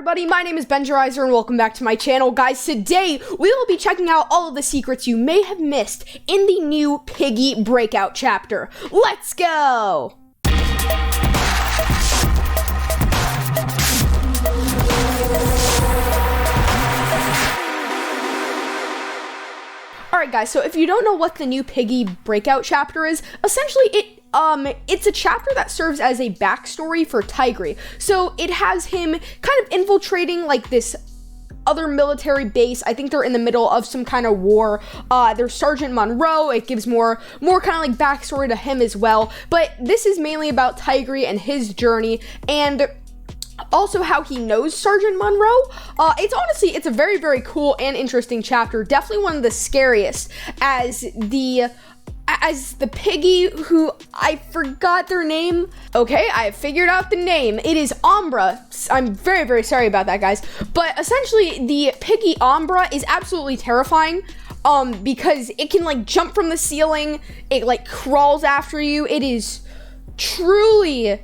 everybody, my name is Benjerizer and welcome back to my channel. Guys, today we will be checking out all of the secrets you may have missed in the new Piggy Breakout Chapter. Let's go! Alright guys, so if you don't know what the new Piggy Breakout Chapter is, essentially it's a chapter that serves as a backstory for Tigray. So it has him kind of infiltrating like this other military base. I think they're in the middle of some kind of war. There's Sergeant Monroe. It gives more kind of like backstory to him as well. But this is mainly about Tigray and his journey, and also how he knows Sergeant Monroe. It's a very, very cool and interesting chapter. Definitely one of the scariest, as the piggy who I forgot their name. Okay, I have figured out the name. It is Umbra. I'm very, very sorry about that, guys. But essentially, the piggy Umbra is absolutely terrifying. Because it can like jump from the ceiling. It like crawls after you. It is truly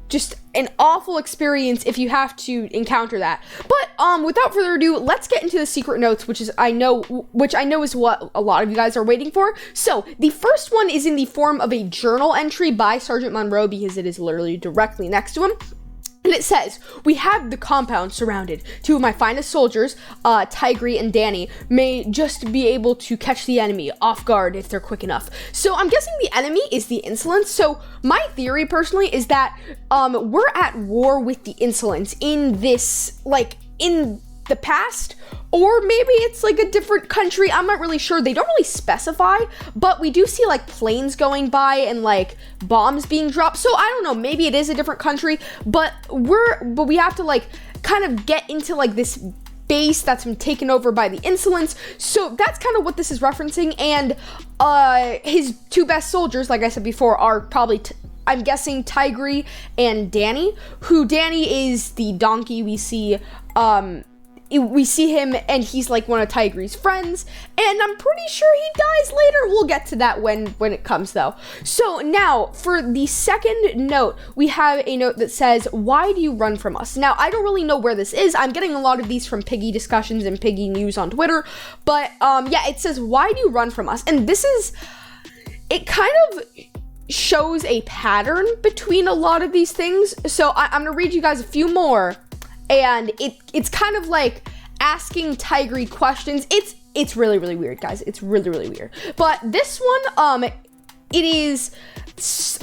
just an awful experience if you have to encounter that. But without further ado, let's get into the secret notes, which I know is what a lot of you guys are waiting for. So the first one is in the form of a journal entry by Sergeant Monroe, because it is literally directly next to him. And it says, "We have the compound surrounded. Two of my finest soldiers, Tigray and Danny, may just be able to catch the enemy off guard if they're quick enough." So I'm guessing the enemy is the Insolents. So my theory personally is that we're at war with the Insolents in this, like, in the past, or maybe it's like a different country. I'm not really sure. They don't really specify, but we do see like planes going by and like bombs being dropped. So I don't know, maybe it is a different country, but we have to like kind of get into like this base that's been taken over by the Insolents. So that's kind of what this is referencing. And his two best soldiers, like I said before, are probably I'm guessing Tigray and Danny, who Danny is the donkey we see. We see him and he's like one of Tigray's friends, and I'm pretty sure he dies later. We'll get to that when it comes though. So now for the second note, we have a note that says, "Why do you run from us?" Now I don't really know where this is. I'm getting a lot of these from Piggy discussions and Piggy news on Twitter, but yeah, it says, "Why do you run from us?" And it kind of shows a pattern between a lot of these things. So I'm gonna read you guys a few more. And it's kind of like asking Tigray questions. It's really, really weird, guys. It's really, really weird. But this one, it is,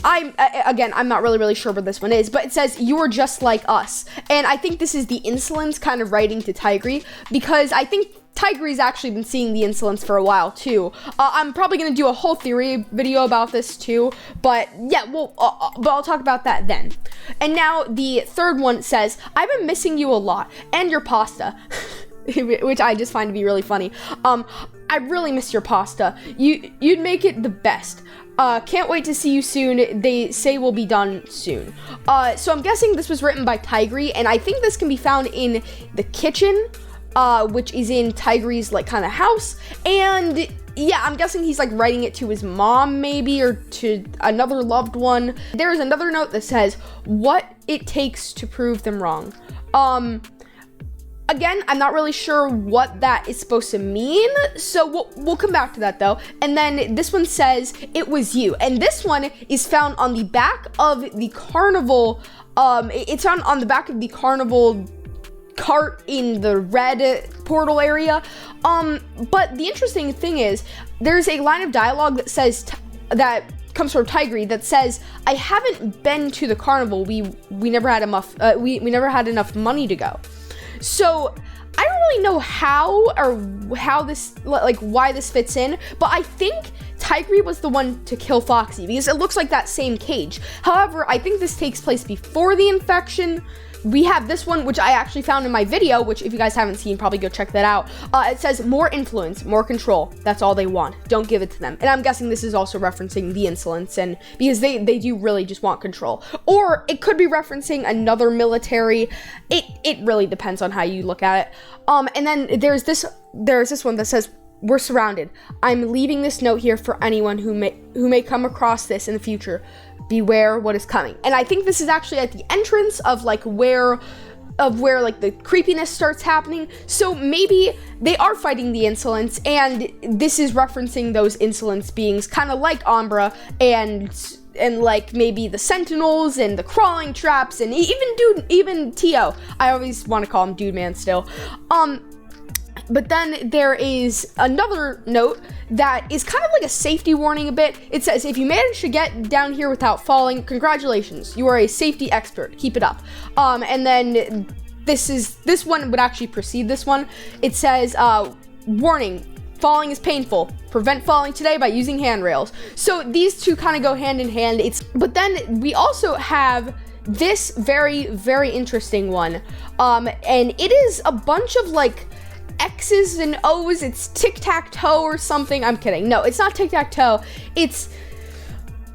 I'm not really sure what this one is, but it says, "You are just like us." And I think this is the Insolents kind of writing to Tigray, because I think Tigray's actually been seeing the Insolents for a while too. I'm probably gonna do a whole theory video about this too, but yeah, but I'll talk about that then. And now the third one says, "I've been missing you a lot, and your pasta," which I just find to be really funny. "I really miss your pasta. You'd make it the best. Can't wait to see you soon. They say we'll be done soon." So I'm guessing this was written by Tigray, and I think this can be found in the kitchen, which is in Tigray's like kind of house. And yeah, I'm guessing he's like writing it to his mom maybe, or to another loved one. There's another note that says, "What it takes to prove them wrong." Again, I'm not really sure what that is supposed to mean, so we'll come back to that though. And then this one says, "It was you." And this one is found on the back of the carnival. It's on the back of the carnival cart in the red portal area. But the interesting thing is, there's a line of dialogue that says that comes from Tigray that says, "I haven't been to the carnival. We never had enough. We never had enough money to go." So I don't really know how this, like, why this fits in, but I think Tigray was the one to kill Foxy, because it looks like that same cage. However, I think this takes place before the infection. We have this one, which I actually found in my video, which if you guys haven't seen, probably go check that out. It says, "More influence, more control. That's all they want. Don't give it to them." And I'm guessing this is also referencing the Insolents, and because they do really just want control. Or it could be referencing another military. It really depends on how you look at it. And then there's this one that says, "We're surrounded. I'm leaving this note here for anyone who may come across this in the future. Beware what is coming." And I think this is actually at the entrance of like where of where like the creepiness starts happening. So maybe they are fighting the insolence, and this is referencing those insolence beings, kind of like Umbra and like maybe the Sentinels and the crawling traps, and even Tio. I always want to call him Dude Man still. But then there is another note that is kind of like a safety warning a bit. It says, if you manage to get down here without falling, congratulations, you are a safety expert, keep it up. And then this one would actually precede this one. It says, warning, falling is painful. Prevent falling today by using handrails. So these two kind of go hand in hand. But then we also have this very, very interesting one. And it is a bunch of like X's and O's. It's tic-tac-toe or something. I'm kidding. No, it's not tic-tac-toe. It's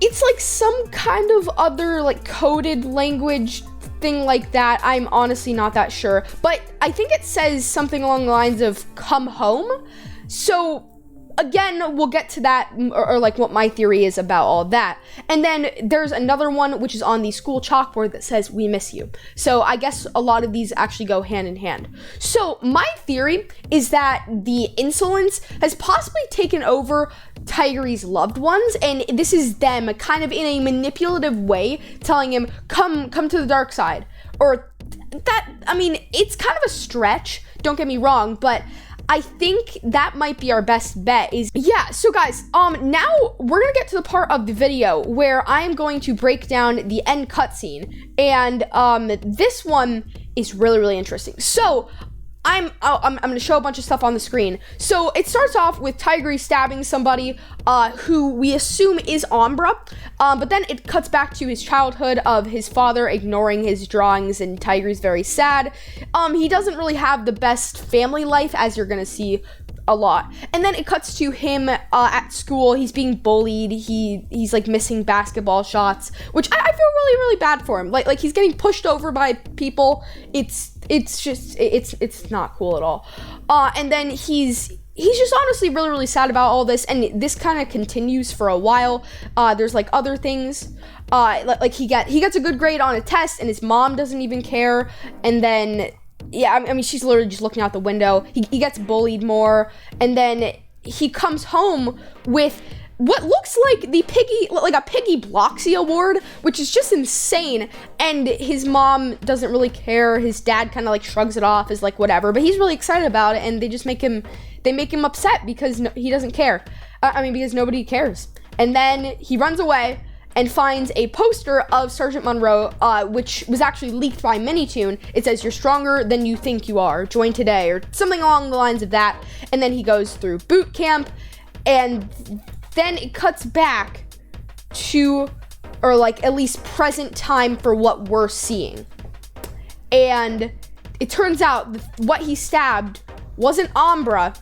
like some kind of other like coded language thing like that. I'm honestly not that sure. But I think it says something along the lines of come home. So again, we'll get to that, or like what my theory is about all that. And then there's another one which is on the school chalkboard that says we miss you. So I guess a lot of these actually go hand in hand. So my theory is that the insolence has possibly taken over Tigree's loved ones, and this is them kind of in a manipulative way telling him come to the dark side. Or that, I mean, it's kind of a stretch, don't get me wrong, but I think that might be our best bet. So guys, now we're gonna get to the part of the video where I'm going to break down the end cutscene, and this one is really, really interesting. So I'm gonna show a bunch of stuff on the screen. So it starts off with Tigree stabbing somebody who we assume is Umbra, but then it cuts back to his childhood of his father ignoring his drawings, and Tigree's very sad. He doesn't really have the best family life, as you're gonna see a lot. And then it cuts to him at school. He's being bullied. He's like missing basketball shots, which I feel really, really bad for him. Like he's getting pushed over by people. It's just not cool at all. And then he's just honestly really, really sad about all this, and this kind of continues for a while. There's like other things, like he gets a good grade on a test, and his mom doesn't even care. And then I mean she's literally just looking out the window. He gets bullied more, and then he comes home with what looks like a Piggy Bloxy award, which is just insane. And his mom doesn't really care. His dad kind of like shrugs it off as like whatever, but he's really excited about it, and they just make him upset because he doesn't care. Because nobody cares. And then he runs away and finds a poster of Sergeant Monroe, which was actually leaked by Minitoon. It says, "You're stronger than you think you are. Join today," or something along the lines of that. And then he goes through boot camp, and then it cuts back to, or like at least present time for what we're seeing. And it turns out what he stabbed wasn't Umbra.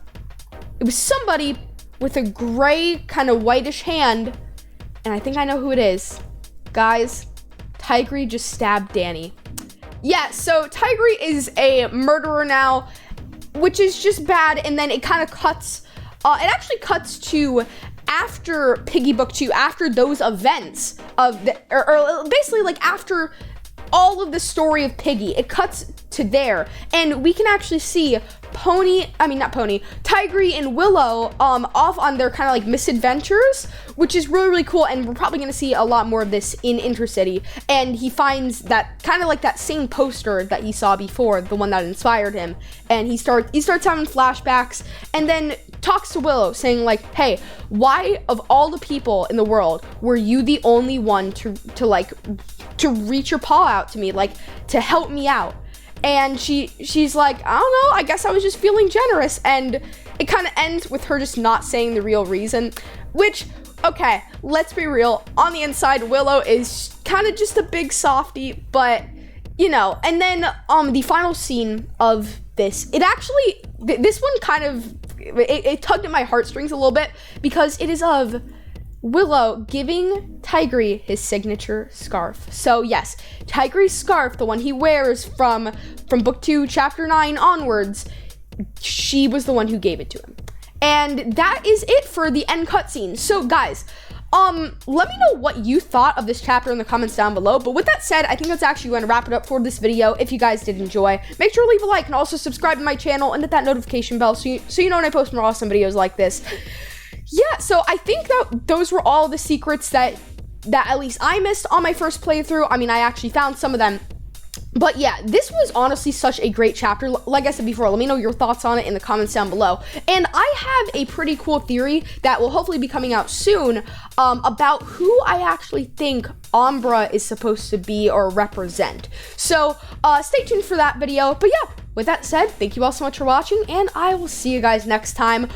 It was somebody with a gray kind of whitish hand, and I think I know who it is. Guys, Tigree just stabbed Danny. Yeah, so Tigree is a murderer now, which is just bad. And then it kind of cuts, it actually cuts to after Piggy Book 2, after those events of or basically like after all of the story of Piggy, it cuts to there, and we can actually see Tigree and Willow off on their kind of like misadventures, which is really, really cool. And we're probably going to see a lot more of this in Intercity. And he finds that kind of like that same poster that he saw before, the one that inspired him, and he starts having flashbacks, and then talks to Willow saying like, hey, why of all the people in the world were you the only one to reach your paw out to me, like to help me out? And she's like, I don't know, I guess I was just feeling generous. And it kind of ends with her just not saying the real reason, which, okay, let's be real. On the inside, Willow is kind of just a big softie, but, you know. And then the final scene of this, it actually, this one kind of, it tugged at my heartstrings a little bit, because it is of Willow giving Tigree his signature scarf. So yes, Tigree's scarf, the one he wears from book 2, chapter 9 onwards, she was the one who gave it to him. And that is it for the end cutscene. So guys, Let me know what you thought of this chapter in the comments down below. But with that said, I think that's actually going to wrap it up for this video. If you guys did enjoy, make sure to leave a like and also subscribe to my channel and hit that notification bell so you know when I post more awesome videos like this. Yeah, so I think that those were all the secrets that at least I missed on my first playthrough. I mean, I actually found some of them. But yeah, this was honestly such a great chapter. Like I said before, let me know your thoughts on it in the comments down below. And I have a pretty cool theory that will hopefully be coming out soon about who I actually think Umbra is supposed to be or represent. So stay tuned for that video. But yeah, with that said, thank you all so much for watching, and I will see you guys next time.